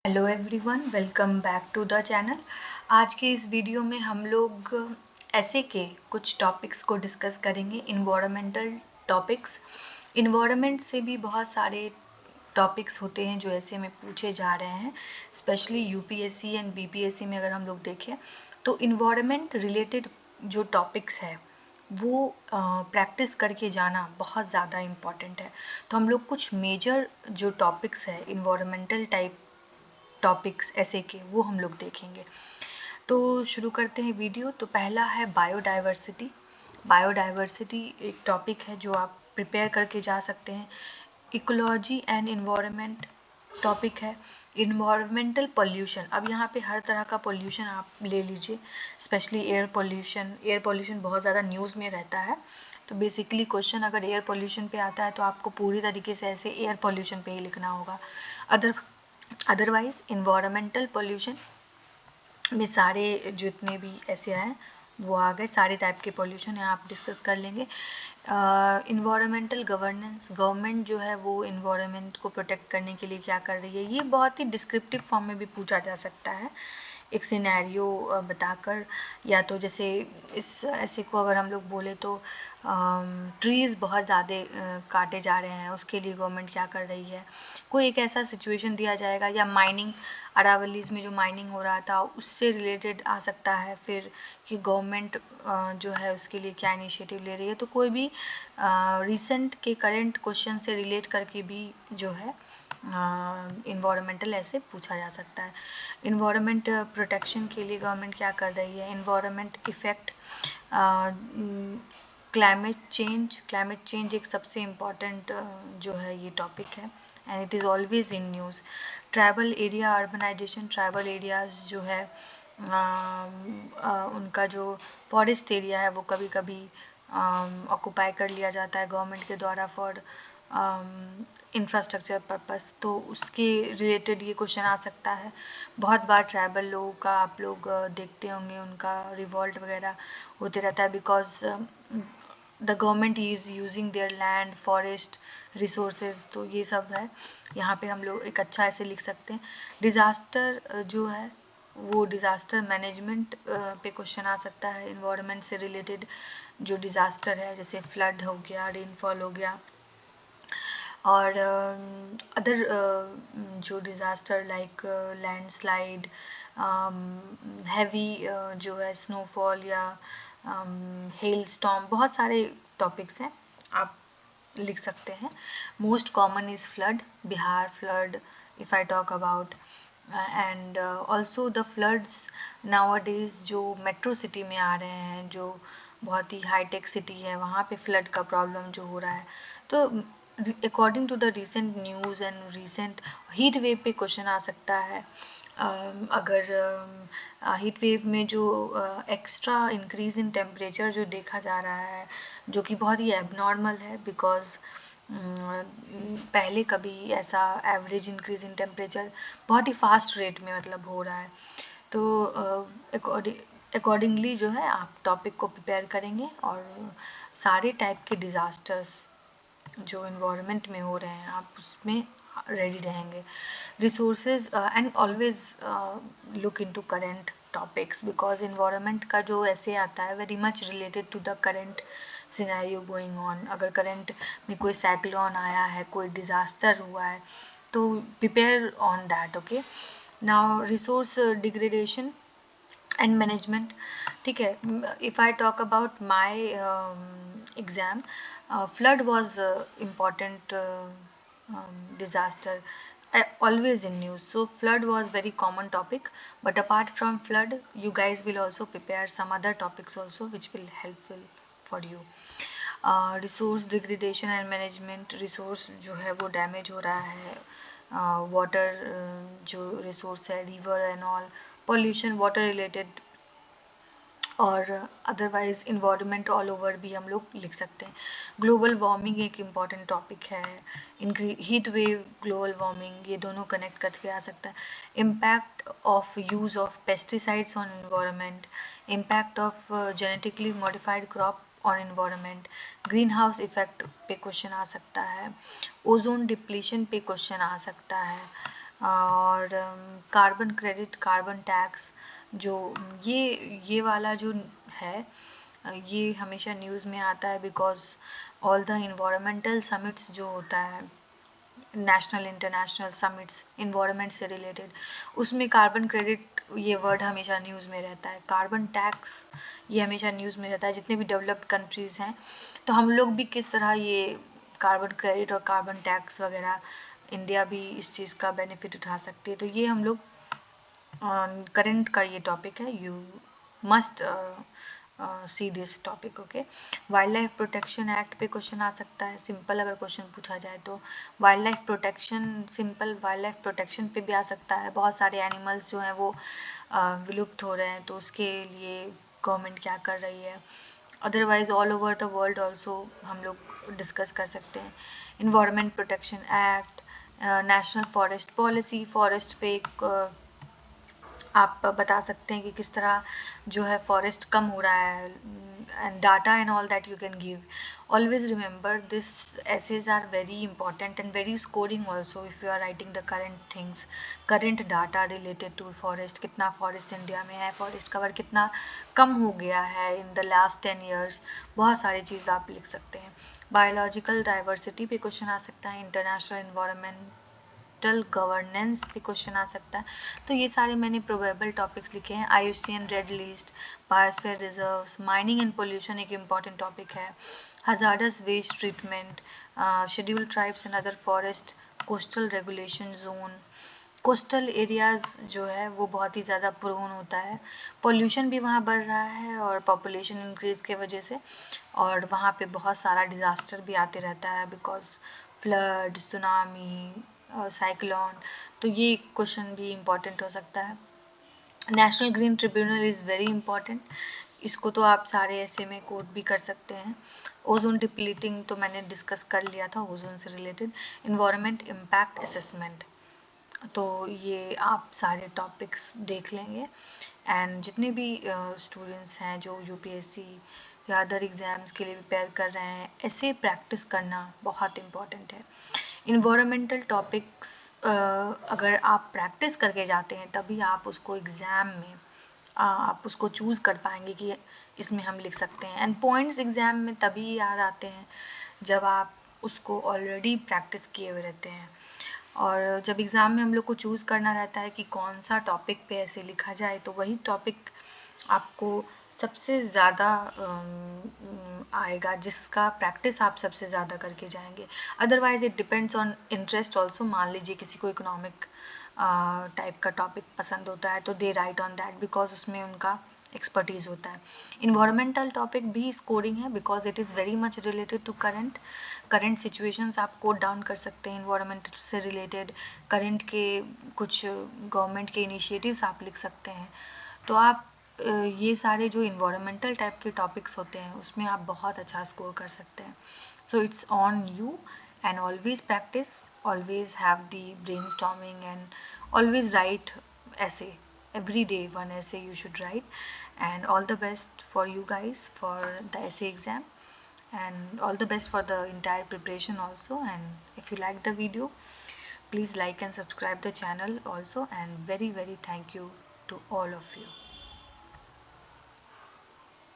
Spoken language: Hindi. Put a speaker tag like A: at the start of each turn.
A: Hello everyone, welcome back to the channel. आज के इस वीडियो में हम लोग ऐसे के कुछ टॉपिक्स को डिस्कस करेंगे, इन्वायरमेंटल टॉपिक्स। इन्वायरमेंट से भी बहुत सारे टॉपिक्स होते हैं जो ऐसे में पूछे जा रहे हैं, स्पेशली यूपीएससी एंड बीपीएससी में अगर हम लोग देखें तो इन्वायरमेंट रिलेटेड जो टॉपिक्स है वो प्रैक्टिस करके जाना बहुत ज़्यादा इम्पॉर्टेंट है। तो हम लोग कुछ मेजर जो टॉपिक्स है इन्वायरमेंटल टाइप टॉपिक्स ऐसे के वो हम लोग देखेंगे। तो शुरू करते हैं वीडियो। तो पहला है बायोडाइवर्सिटी। बायोडाइवर्सिटी एक टॉपिक है जो आप प्रिपेयर करके जा सकते हैं। इकोलॉजी एंड इन्वायरमेंट टॉपिक है। इन्वायरमेंटल पोल्यूशन, अब यहाँ पे हर तरह का पोल्यूशन आप ले लीजिए, specially air pollution. Air pollution बहुत ज़्यादा न्यूज़ में रहता है, तो बेसिकली क्वेश्चन अगर एयर पोल्यूशन पे आता है तो आपको पूरी तरीके से ऐसे एयर पोल्यूशन पे ही लिखना होगा। अदरवाइज इन्वायरमेंटल पोल्यूशन में सारे जितने भी ऐसे हैं वो आ गए, सारे टाइप के पोल्यूशन है आप डिस्कस कर लेंगे। इन्वायरमेंटल गवर्नेंस, गवर्नमेंट जो है वो इन्वायरमेंट को प्रोटेक्ट करने के लिए क्या कर रही है, ये बहुत ही डिस्क्रिप्टिव फॉर्म में भी पूछा जा सकता है, एक सिनेरियो बताकर। या तो जैसे इस ऐसे को अगर हम लोग बोले तो ट्रीज़ बहुत ज़्यादा काटे जा रहे हैं, उसके लिए गवर्नमेंट क्या कर रही है, कोई एक ऐसा सिचुएशन दिया जाएगा। या माइनिंग, अरावलीज में जो माइनिंग हो रहा था उससे रिलेटेड आ सकता है फिर कि गवर्नमेंट जो है उसके लिए क्या इनिशिएटिव ले रही है। तो कोई भी रिसेंट के करंट क्वेश्चन से रिलेट करके भी जो है इन्वायरमेंटल ऐसे पूछा जा सकता है। इन्वायरमेंट प्रोटेक्शन के लिए गवर्नमेंट क्या कर रही है, इन्वायरमेंट इफ़ेक्ट, क्लाइमेट चेंज एक सबसे इम्पॉर्टेंट जो है ये टॉपिक है and it is always in news. Tribal area urbanisation, tribal areas जो है उनका जो फॉरेस्ट एरिया है वो कभी कभी ऑक्यूपाई कर लिया जाता है गवर्नमेंट के द्वारा फॉर इंफ्रास्ट्रक्चर पर्पस, तो उसके रिलेटेड ये क्वेश्चन आ सकता है। बहुत बार ट्राइबल लोगों का आप लोग देखते होंगे उनका रिवॉल्ट वगैरह होते रहता है because the government is using their land, forest resources. तो ये सब है, यहाँ पे हम लोग एक अच्छा ऐसे लिख सकते हैं। डिज़ास्टर जो है वो डिज़ास्टर मैनेजमेंट पे क्वेश्चन आ सकता है, इन्वायरमेंट से रिलेटेड जो डिज़ास्टर है जैसे फ्लड हो गया, रेनफॉल हो गया, और अदर जो डिज़ास्टर लाइक लैंडस्लाइड, हैवी जो है स्नोफॉल या हेल स्टॉर्म, बहुत सारे टॉपिक्स हैं आप लिख सकते हैं। Most common is flood, Bihar flood if I talk about, and also the floods nowadays जो मेट्रो सिटी में आ रहे हैं, जो बहुत ही हाईटेक सिटी है, वहाँ पे फ्लड का प्रॉब्लम जो हो रहा है। तो according to the recent news and recent heat wave पे क्वेश्चन आ सकता है। अगर हीट वेव में जो एक्स्ट्रा इंक्रीज़ इन टेम्परेचर जो देखा जा रहा है, जो कि बहुत ही एबनॉर्मल है बिकॉज पहले कभी ऐसा एवरेज इंक्रीज़ इन टेम्परेचर बहुत ही फास्ट रेट में मतलब हो रहा है। तो अकॉर्डिंगली जो है आप टॉपिक को प्रिपेयर करेंगे और सारे टाइप के डिज़ास्टर्स जो इन्वायरमेंट में हो रहे हैं आप उसमें रेडी रहेंगे। Resources and always look into current topics because environment का जो ऐसे आता है very much related to the current scenario going on. अगर करंट में कोई साइक्लोन आया है, कोई डिज़ास्टर हुआ है, तो prepare on that. Okay, now resource degradation and management, ठीक है। If I talk about my exam, flood was important disaster, always in news, so flood was very common topic. But apart from flood you guys will also prepare some other topics also which will helpful for you. Resource degradation and management, resource जो है वो डैमेज हो रहा है, वाटर जो रिसोर्स है, river and all, pollution water related, और अदरवाइज इन्वायरमेंट ऑल ओवर भी हम लोग लिख सकते हैं। ग्लोबल वार्मिंग एक इम्पॉर्टेंट टॉपिक है, हीट वेव, ग्लोबल वार्मिंग, ये दोनों कनेक्ट करके आ सकता है। Impact of use of pesticides on environment, impact of genetically modified crop on environment, green house effect पे क्वेश्चन आ सकता है, ओजोन डिप्लीशन पे क्वेश्चन आ सकता है, और कार्बन क्रेडिट, कार्बन टैक्स, जो ये वाला जो है ये हमेशा न्यूज़ में आता है because all the environmental summits जो होता है, नेशनल इंटरनेशनल समिट्स इन्वायरमेंट से रिलेटेड, उसमें कार्बन क्रेडिट ये वर्ड हमेशा न्यूज़ में रहता है, कार्बन टैक्स ये हमेशा न्यूज़ में रहता है जितने भी डेवलप्ड कंट्रीज़ हैं। तो हम लोग भी किस तरह ये कार्बन क्रेडिट और कार्बन टैक्स वगैरह, इंडिया भी इस चीज़ का बेनिफिट उठा सकती है। तो ये हम लोग करंट का ये टॉपिक है, you must see this topic. Okay, wild life protection act पे क्वेश्चन आ सकता है, सिंपल अगर क्वेश्चन पूछा जाए तो। Wild life protection, simple wild life protection पे भी आ सकता है। बहुत सारे एनिमल्स जो हैं वो विलुप्त हो रहे हैं, तो उसके लिए गवर्नमेंट क्या कर रही है। Otherwise all over the world also हम लोग डिस्कस कर सकते हैं। Environment protection act, national forest policy, forest पे एक आप बता सकते हैं कि किस तरह जो है फॉरेस्ट कम हो रहा है, and data and all that you can give. Always remember this essays are very important and very scoring also if you are writing the current things, current data related to forest, कितना फॉरेस्ट इंडिया में है, फॉरेस्ट कवर कितना कम हो गया है इन द लास्ट 10 ईयर्स, बहुत सारी चीज़ आप लिख सकते हैं। बायोलॉजिकल डाइवर्सिटी पे क्वेश्चन आ सकता है, इंटरनेशनल इन्वायरमेंट गवर्नेंस पे क्वेश्चन आ सकता है। तो ये सारे मैंने प्रोबेबल टॉपिक्स लिखे हैं। IUCN red list, biosphere reserves, mining and pollution एक इम्पॉर्टेंट टॉपिक है, hazardous waste treatment, schedule tribes and other forest, coastal regulation zone. Coastal areas जो है वो बहुत ही ज़्यादा प्रोन होता है, पोल्यूशन भी वहाँ बढ़ रहा है और पॉपुलेशन इंक्रीज़ के वजह से, और वहाँ पे बहुत सारा डिज़ास्टर भी आते रहता है बिकॉज फ्लड, सुनामी, साइक्लोन। तो ये क्वेश्चन भी इम्पॉर्टेंट हो सकता है। National green tribunal is very important, इसको तो आप सारे ऐसे में कोट भी कर सकते हैं। ओजोन डिप्लीटिंग तो मैंने डिस्कस कर लिया था, ओजोन से रिलेटेड। इन्वायरमेंट इम्पैक्ट असेसमेंट, तो ये आप सारे टॉपिक्स देख लेंगे। एंड जितने भी स्टूडेंट्स हैं जो UPSC या अदर एग्ज़ाम्स के लिए प्रिपेयर कर रहे हैं, ऐसे प्रैक्टिस करना बहुत इम्पॉर्टेंट है। इन्वायरमेंटल टॉपिक्स अगर आप प्रैक्टिस करके जाते हैं तभी आप उसको एग्ज़ाम में आप उसको चूज़ कर पाएंगे कि इसमें हम लिख सकते हैं। एंड पॉइंट्स एग्ज़ाम में तभी याद आते हैं जब आप उसको ऑलरेडी प्रैक्टिस किए हुए रहते हैं। और जब एग्ज़ाम में हम लोग को चूज़ करना रहता है कि कौन सा टॉपिक पे ऐसे लिखा जाए, तो वही टॉपिक आपको सबसे ज़्यादा आएगा जिसका प्रैक्टिस आप सबसे ज़्यादा करके जाएंगे। Otherwise it depends on interest also. मान लीजिए किसी को इकोनॉमिक टाइप का टॉपिक पसंद होता है तो they write on that because उसमें उनका एक्सपर्टीज़ होता है। इन्वायरमेंटल टॉपिक भी स्कोरिंग है because it is very much related to current situations आप कोट डाउन कर सकते हैं इन्वायरमेंट से रिलेटेड। करंट के कुछ गवर्नमेंट के इनिशिएटिव्स आप लिख सकते हैं। तो आप ये सारे जो इन्वायरमेंटल टाइप के टॉपिक्स होते हैं उसमें आप बहुत अच्छा स्कोर कर सकते हैं। So it's on you, and always practice, always have the brainstorming, and always right essay every day, one essay you should write. And all the best for you guys for the essay exam, and all the best for the entire preparation also. And if you like the video, please like and subscribe the channel also, and very thank you to all of you.